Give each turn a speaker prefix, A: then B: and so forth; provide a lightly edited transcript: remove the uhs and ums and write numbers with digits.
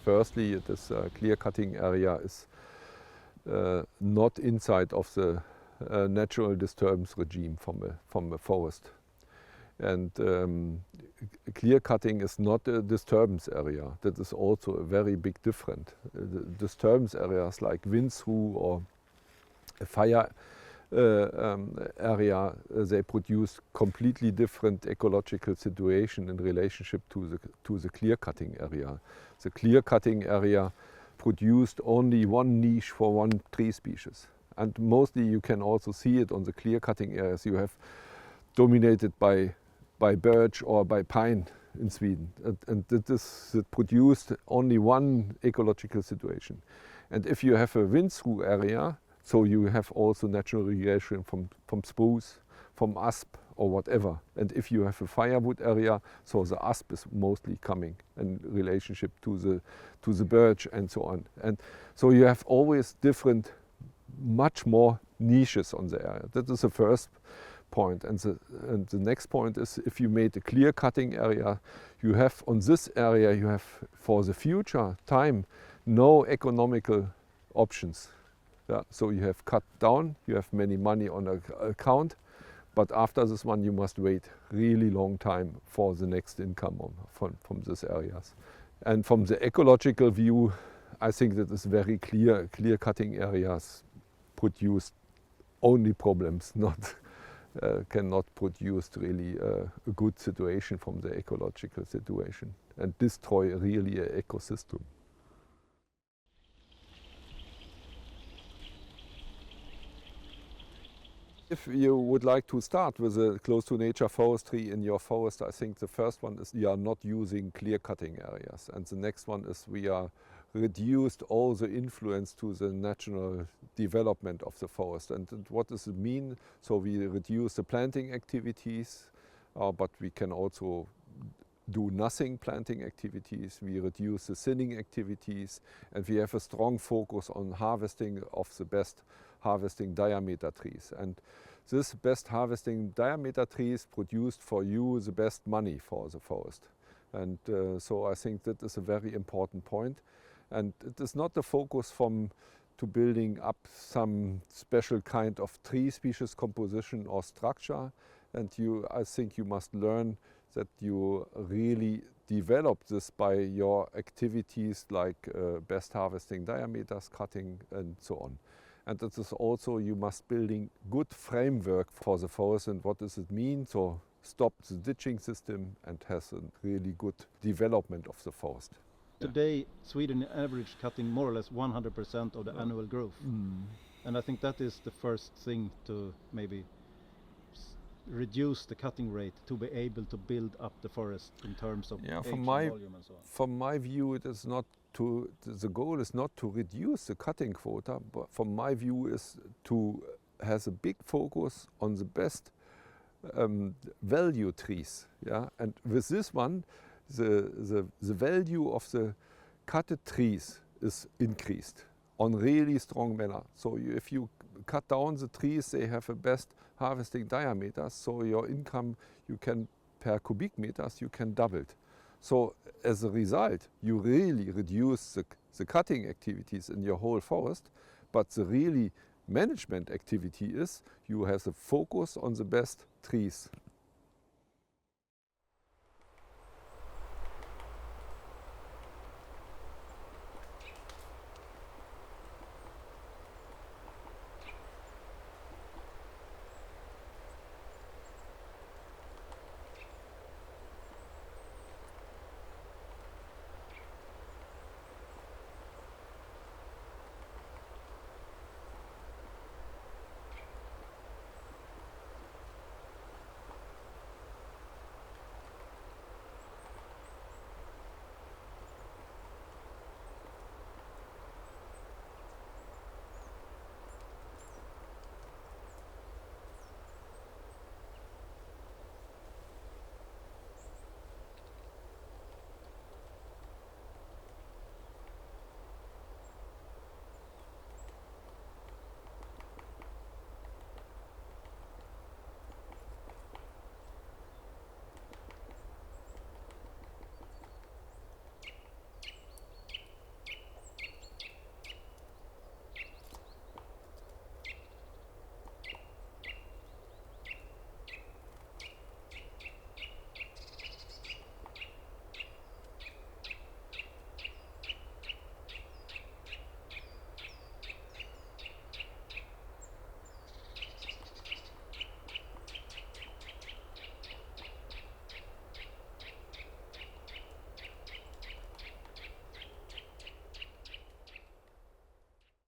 A: Firstly, this clear cutting area is not inside of the natural disturbance regime from a forest. And clear cutting is not a disturbance area. That is also a very big difference. The disturbance areas like wind through or a fire area, they produce completely different ecological situation in relationship to the clear cutting area. The clear cutting area produced only one niche for one tree species. And mostly you can also see it on the clear cutting areas you have dominated by birch or by pine in Sweden. And this produced only one ecological situation. And if you have a wind through area, so you have also natural radiation from spruce, from asp or whatever. And if you have a firewood area, so the asp is mostly coming in relationship to the birch and so on. And so you have always different, much more niches on the area. That is the first point. And the next point is, if you made a clear cutting area, you have on this area, you have for the future time no economical options. Yeah, so you have cut down, you have many money on account, but after this one you must wait really long time for the next income from these areas. And from the ecological view, I think that is very clear. Clear cutting areas produce only problems, cannot produce really a good situation from the ecological situation and destroy really an ecosystem. If you would like to start with a close to nature forestry in your forest, I think the first one is you are not using clear cutting areas. And the next one is we are reduced all the influence to the natural development of the forest. And what does it mean? So we reduce the planting activities, but we can also do nothing planting activities. We reduce the thinning activities, and we have a strong focus on harvesting of the best harvesting diameter trees. And this best harvesting diameter trees produced for you the best money for the forest. And so I think that is a very important point. And it is not the focus to building up some special kind of tree species composition or structure. And I think you must learn that you really develop this by your activities like best harvesting diameters, cutting and so on. And it is also you must building good framework for the forest. And what does it mean? So stop the ditching system and has a really good development of the forest.
B: Today, Sweden average cutting more or less 100% of the annual growth. And I think that is the first thing to maybe reduce the cutting rate to be able to build up the forest in terms of age and volume and so on.
A: From my view, it is not the goal is not to reduce the cutting quota, but from my view is to has a big focus on the best value trees. Yeah? And with this one, the value of the cutted trees is increased on really strong manner. So if you cut down the trees, they have a best harvesting diameters, so your income you can per cubic meters you can double it. So as a result, you really reduce the cutting activities in your whole forest, but the really management activity is you have a focus on the best trees.